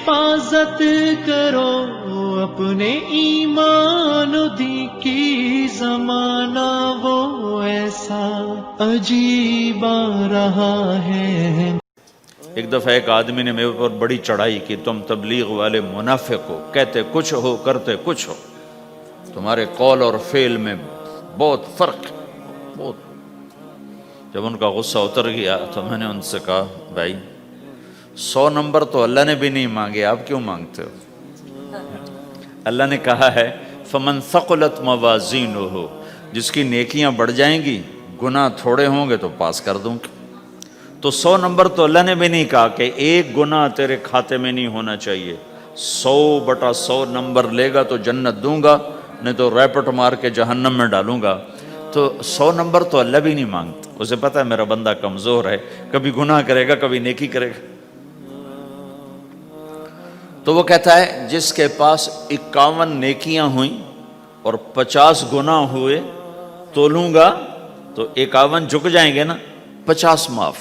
حفاظت کرو اپنے ایمان دی کی، زمانہ وہ ایسا عجیب آ رہا ہے۔ ایک دفعہ ایک آدمی نے میرے پر بڑی چڑھائی کی، تم تبلیغ والے منافق ہو، کہتے کچھ ہو کرتے کچھ ہو، تمہارے قول اور فعل میں بہت فرق ہے، بہت۔ جب ان کا غصہ اتر گیا تو میں نے ان سے کہا بھائی 100 نمبر تو اللہ نے بھی نہیں مانگے، آپ کیوں مانگتے ہو؟ اللہ نے کہا ہے فمن ثقلت موازینہ، جس کی نیکیاں بڑھ جائیں گی گناہ تھوڑے ہوں گے تو پاس کر دوں گا۔ تو 100 نمبر تو اللہ نے بھی نہیں کہا کہ ایک گناہ تیرے کھاتے میں نہیں ہونا چاہیے، 100/100 نمبر لے گا تو جنت دوں گا، نہیں تو ریپٹ مار کے جہنم میں ڈالوں گا۔ تو 100 نمبر تو اللہ بھی نہیں مانگتا، اسے پتہ ہے میرا بندہ کمزور ہے، کبھی گناہ کرے گا کبھی نیکی کرے گا۔ تو وہ کہتا ہے جس کے پاس 51 نیکیاں ہوئیں اور 50 گناہ ہوئے تولوں گا تو 51 جھک جائیں گے نا، 50 معاف۔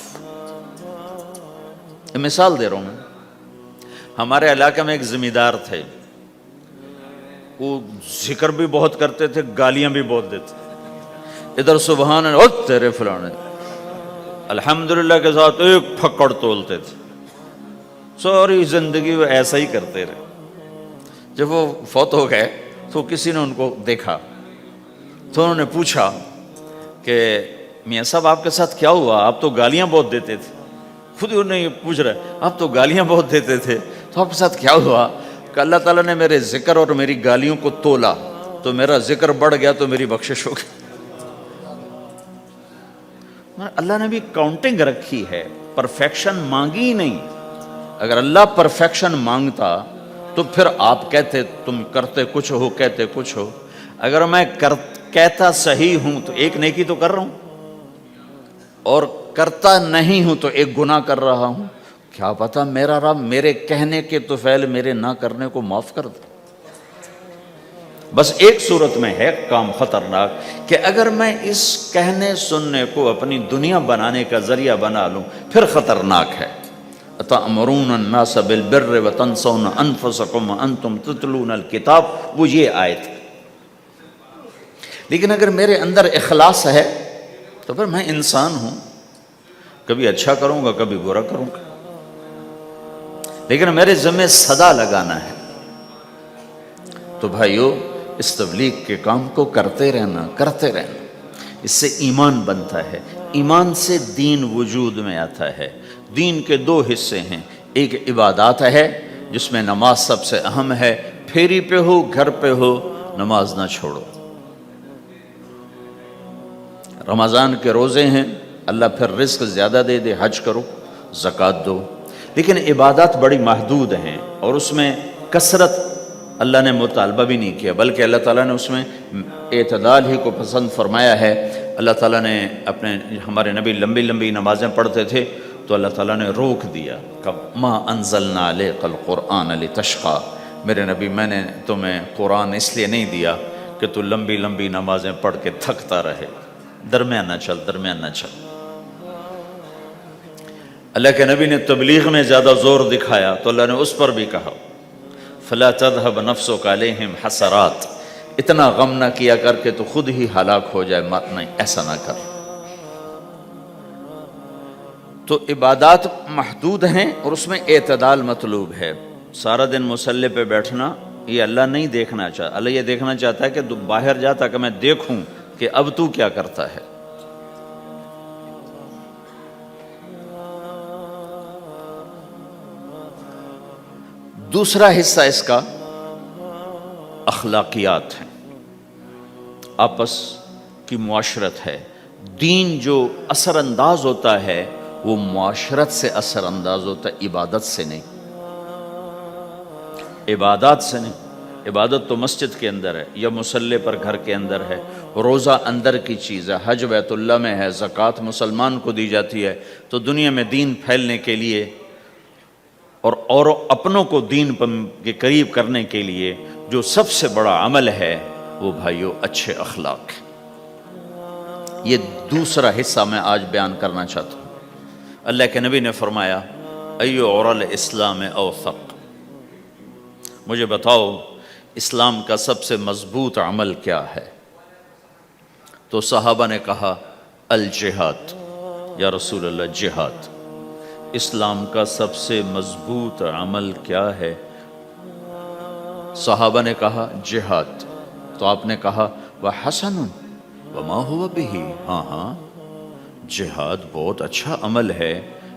یہ مثال دے رہا ہوں میں۔ ہمارے علاقے میں ایک زمیندار تھے، وہ ذکر بھی بہت کرتے تھے، گالیاں بھی بہت دیتے، ادھر سبحان اللہ او تیرے فلانے، الحمدللہ کے ساتھ ایک پھکڑ تولتے تھے، ساری زندگی وہ ایسا ہی کرتے رہے۔ جب وہ فوت ہو گئے تو کسی نے ان کو دیکھا تو انہوں نے پوچھا کہ میاں صاحب آپ کے ساتھ کیا ہوا، آپ تو گالیاں بہت دیتے تھے۔ خود ہی انہیں پوچھ رہے آپ تو گالیاں بہت دیتے تھے تو آپ کے ساتھ کیا ہوا؟ کہ اللہ تعالیٰ نے میرے ذکر اور میری گالیوں کو تولا تو میرا ذکر بڑھ گیا تو میری بخشش ہو گئی۔ اللہ نے بھی کاؤنٹنگ رکھی ہے، پرفیکشن مانگی ہی نہیں۔ اگر اللہ پرفیکشن مانگتا تو پھر آپ کہتے تم کرتے کچھ ہو کہتے کچھ ہو۔ اگر میں کہتا صحیح ہوں تو ایک نیکی تو کر رہا ہوں، اور کرتا نہیں ہوں تو ایک گناہ کر رہا ہوں۔ کیا پتا میرا رب میرے کہنے کے تو فعل میرے نہ کرنے کو معاف کر دے۔ بس ایک صورت میں ہے کام خطرناک کہ اگر میں اس کہنے سننے کو اپنی دنیا بنانے کا ذریعہ بنا لوں پھر خطرناک ہے۔ أَتَأْمُرُونَ النَّاسَ بِالْبِرِّ وَتَنْسَوْنَ أَنفُسَكُمْ وَأَنْتُمْ تُتْلُونَ الْكِتَابَ، وہ یہ آیت۔ لیکن اگر میرے اندر اخلاص ہے تو پھر میں انسان ہوں، کبھی اچھا کروں گا کبھی برا کروں گا، لیکن میرے ذمہ صدا لگانا ہے۔ تو بھائیو اس تبلیغ کے کام کو کرتے رہنا، کرتے رہنا، اس سے ایمان بنتا ہے، ایمان سے دین وجود میں آتا ہے۔ دین کے 2 حصے ہیں، ایک عبادات ہے جس میں نماز سب سے اہم ہے، پھیری پہ ہو گھر پہ ہو نماز نہ چھوڑو۔ رمضان کے روزے ہیں، اللہ پھر رزق زیادہ دے دے، حج کرو، زکوٰۃ دو، لیکن عبادات بڑی محدود ہیں اور اس میں کثرت اللہ نے مطالبہ بھی نہیں کیا، بلکہ اللہ تعالیٰ نے اس میں اعتدال ہی کو پسند فرمایا ہے۔ اللہ تعالیٰ نے ہمارے نبی لمبی لمبی نمازیں پڑھتے تھے تو اللہ تعالیٰ نے روک دیا کہ ما انزلنا علیک القرآن لتشقی، میرے نبی میں نے تمہیں قرآن اس لیے نہیں دیا کہ تو لمبی لمبی نمازیں پڑھ کے تھکتا رہے، درمیان نہ چل، درمیان نہ چل۔ اللہ کے نبی نے تبلیغ میں زیادہ زور دکھایا تو اللہ نے اس پر بھی کہا فلا تذهب نفسك علیہم حسرات، اتنا غم نہ کیا کر کے تو خود ہی ہلاک ہو جائے، نہیں ایسا نہ کر۔ تو عبادات محدود ہیں اور اس میں اعتدال مطلوب ہے۔ سارا دن مصلی پہ بیٹھنا یہ اللہ نہیں دیکھنا چاہتا، اللہ یہ دیکھنا چاہتا ہے کہ تو باہر جا تاکہ میں دیکھوں کہ اب تو کیا کرتا ہے۔ دوسرا حصہ اس کا اخلاقیات ہیں، آپس کی معاشرت ہے۔ دین جو اثر انداز ہوتا ہے وہ معاشرت سے اثر انداز ہوتا ہے، عبادت سے نہیں، عبادات سے نہیں۔ عبادت تو مسجد کے اندر ہے یا مصلی پر گھر کے اندر ہے، روزہ اندر کی چیز ہے، حج بیت اللہ میں ہے، زکوٰۃ مسلمان کو دی جاتی ہے۔ تو دنیا میں دین پھیلنے کے لیے اور اپنوں کو دین کے قریب کرنے کے لیے جو سب سے بڑا عمل ہے وہ بھائیو اچھے اخلاق ہے۔ یہ دوسرا حصہ میں آج بیان کرنا چاہتا ہوں۔ اللہ کے نبی نے فرمایا ایو عرى الاسلام اوثق، مجھے بتاؤ اسلام کا سب سے مضبوط عمل کیا ہے؟ تو صحابہ نے کہا الجہاد، یا رسول اللہ جہاد۔ اسلام کا سب سے مضبوط عمل کیا ہے؟ صحابہ نے کہا جہاد۔ تو آپ نے کہا وحسن وما هو به، ہاں جہاد بہت اچھا عمل ہے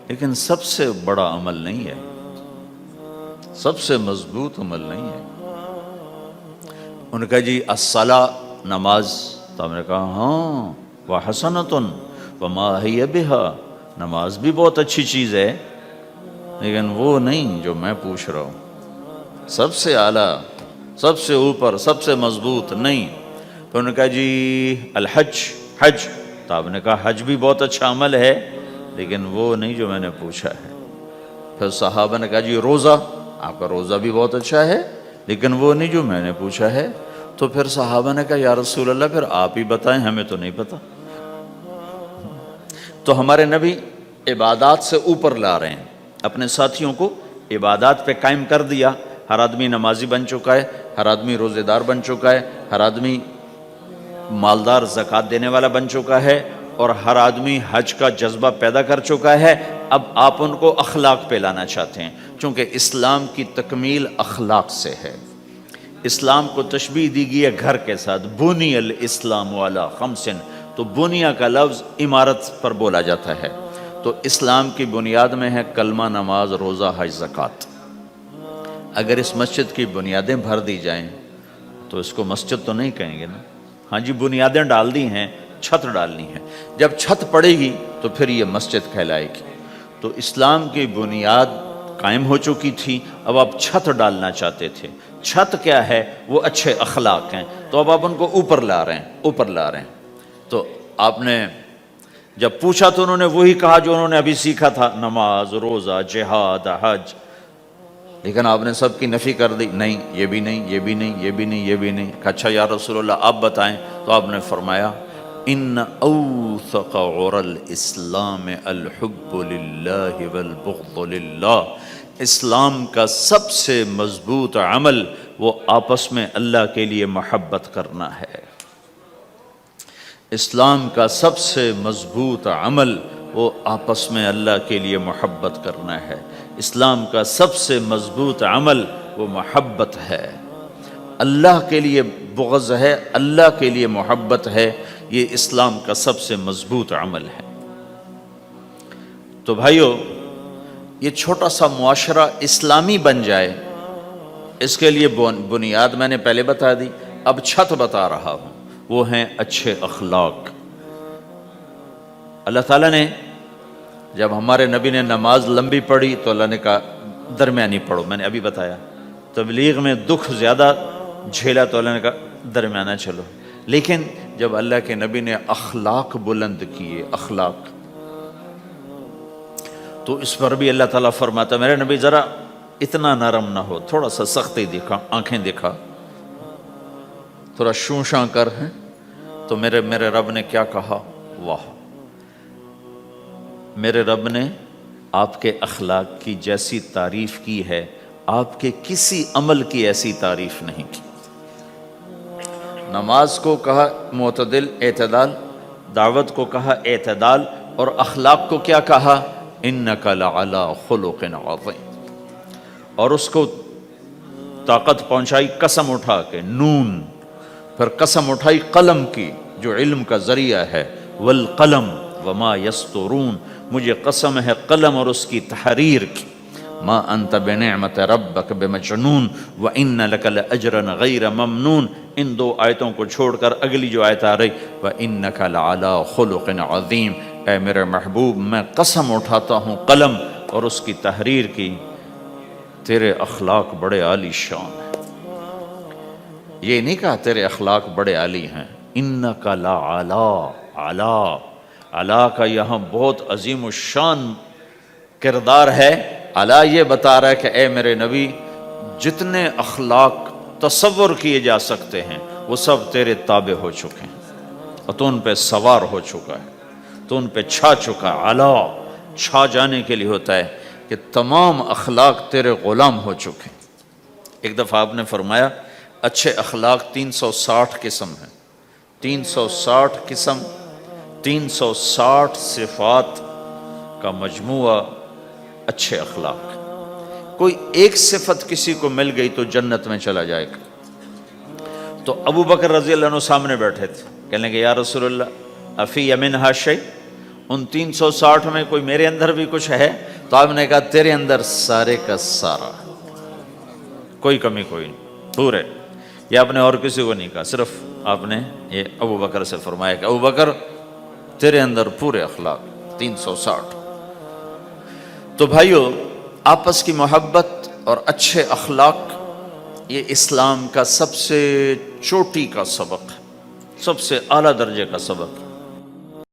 لیکن سب سے بڑا عمل نہیں ہے، سب سے مضبوط عمل نہیں ہے۔ ان کا جی الصلاۃ، نماز۔ تو ہم نے کہا ہاں وحسنۃ وما ہی بہا، نماز بھی بہت اچھی چیز ہے لیکن وہ نہیں جو میں پوچھ رہا ہوں، سب سے اعلیٰ، سب سے اوپر، سب سے مضبوط نہیں۔ تو انہوں نے کہا جی الحج، حج۔ تو آپ نے کہا حج بھی بہت اچھا عمل ہے لیکن وہ نہیں جو میں نے پوچھا ہے۔ پھر صحابہ نے کہا جی روزہ، آپ کا روزہ بھی بہت اچھا ہے لیکن وہ نہیں جو میں نے پوچھا ہے۔ تو پھر صحابہ نے کہا یا رسول اللہ پھر آپ ہی بتائیں، ہمیں تو نہیں پتا۔ تو ہمارے نبی عبادات سے اوپر لا رہے ہیں، اپنے ساتھیوں کو عبادات پہ قائم کر دیا۔ ہر آدمی نمازی بن چکا ہے، ہر آدمی روزے دار بن چکا ہے، ہر آدمی مالدار زکوٰۃ دینے والا بن چکا ہے، اور ہر آدمی حج کا جذبہ پیدا کر چکا ہے۔ اب آپ ان کو اخلاق پہ لانا چاہتے ہیں، چونکہ اسلام کی تکمیل اخلاق سے ہے۔ اسلام کو تشبیہ دی گئی ہے گھر کے ساتھ، بنی الاسلام علی خمس، تو بنیا کا لفظ عمارت پر بولا جاتا ہے۔ تو اسلام کی بنیاد میں ہے کلمہ، نماز، روزہ، حج، زکوٰۃ۔ اگر اس مسجد کی بنیادیں بھر دی جائیں تو اس کو مسجد تو نہیں کہیں گے نا۔ ہاں جی بنیادیں ڈال دی ہیں، چھت ڈالنی ہے، جب چھت پڑے گی تو پھر یہ مسجد کہلائے گی۔ تو اسلام کی بنیاد قائم ہو چکی تھی، اب آپ چھت ڈالنا چاہتے تھے۔ چھت کیا ہے؟ وہ اچھے اخلاق ہیں، تو اب آپ ان کو اوپر لا رہے ہیں، اوپر لا رہے ہیں۔ تو آپ نے جب پوچھا تو انہوں نے وہی کہا جو انہوں نے ابھی سیکھا تھا، نماز، روزہ، جہاد، حج، لیکن آپ نے سب کی نفی کر دی، نہیں یہ بھی نہیں، یہ بھی نہیں، یہ بھی نہیں، یہ بھی نہیں۔ اچھا یا رسول اللہ آپ بتائیں۔ تو آپ نے فرمایا ان اوثق عر الاسلام الحب للہ والبغض للہ، اسلام کا سب سے مضبوط عمل وہ آپس میں اللہ کے لیے محبت کرنا ہے۔ اسلام کا سب سے مضبوط عمل وہ آپس میں اللہ کے لیے محبت کرنا ہے۔ اسلام کا سب سے مضبوط عمل وہ محبت ہے، اللہ کے لیے بغض ہے، اللہ کے لیے محبت ہے، یہ اسلام کا سب سے مضبوط عمل ہے۔ تو بھائیو، یہ چھوٹا سا معاشرہ اسلامی بن جائے، اس کے لیے بنیاد میں نے پہلے بتا دی، اب چھت بتا رہا ہوں، وہ ہیں اچھے اخلاق۔ اللہ تعالیٰ نے جب ہمارے نبی نے نماز لمبی پڑھی تو اللہ نے کہا درمیانی پڑھو، میں نے ابھی بتایا۔ تبلیغ میں دکھ زیادہ جھیلا تو اللہ نے کہا درمیانہ چلو۔ لیکن جب اللہ کے نبی نے اخلاق بلند کیے، اخلاق، تو اس پر بھی اللہ تعالیٰ فرماتا میرے نبی ذرا اتنا نرم نہ ہو، تھوڑا سا سختی دکھا، آنکھیں دکھا، تھوڑا شوں شاں کر ہیں۔ تو میرے رب نے کیا کہا؟ واہ، میرے رب نے آپ کے اخلاق کی جیسی تعریف کی ہے، آپ کے کسی عمل کی ایسی تعریف نہیں کی۔ نماز کو کہا معتدل، اعتدال، دعوت کو کہا اعتدال، اور اخلاق کو کیا کہا؟ انک لعلی خلق عظیم۔ اور اس کو طاقت پہنچائی قسم اٹھا کے، نون، پھر قسم اٹھائی قلم کی جو علم کا ذریعہ ہے، والقلم وما یسطرون، مجھے قسم ہے قلم اور اس کی تحریر کی، ما انت بنعمت ربک بمجنون وان لک لاجرا غیر ممنون۔ ان دو آیتوں کو چھوڑ کر اگلی جو آیت آ رہی، وانک لعلی خلق عظیم، اے میرے محبوب میں قسم اٹھاتا ہوں قلم اور اس کی تحریر کی، تیرے اخلاق بڑے عالی شان ہیں۔ یہ نہیں کہا تیرے اخلاق بڑے عالی ہیں، انک لعلی، علا، علا کا یہاں بہت عظیم الشان کردار ہے۔ علا یہ بتا رہا ہے کہ اے میرے نبی، جتنے اخلاق تصور کیے جا سکتے ہیں وہ سب تیرے تابع ہو چکے ہیں، اور تو ان پہ سوار ہو چکا ہے، تو ان پہ چھا چکا ہے۔ علا چھا جانے کے لیے ہوتا ہے کہ تمام اخلاق تیرے غلام ہو چکے ہیں۔ ایک دفعہ آپ نے فرمایا اچھے اخلاق 360 قسم ہیں، 360 قسم، 360 صفات کا مجموعہ اچھے اخلاق۔ کوئی ایک صفت کسی کو مل گئی تو جنت میں چلا جائے گا۔ تو ابو بکر رضی اللہ عنہ سامنے بیٹھے تھے، کہنے لگے یا رسول اللہ افی منہا شیء، ان 360 میں کوئی میرے اندر بھی کچھ ہے؟ تو آپ نے کہا تیرے اندر سارے کا سارا، کوئی کمی کوئی نہیں، پورے۔ یہ آپ نے اور کسی کو نہیں کہا، صرف آپ نے یہ ابو بکر سے فرمایا کہ ابو بکر تیرے اندر پورے اخلاق 360۔ تو بھائیو، آپس کی محبت اور اچھے اخلاق یہ اسلام کا سب سے چوٹی کا سبق ہے، سب سے اعلیٰ درجے کا سبق ہے۔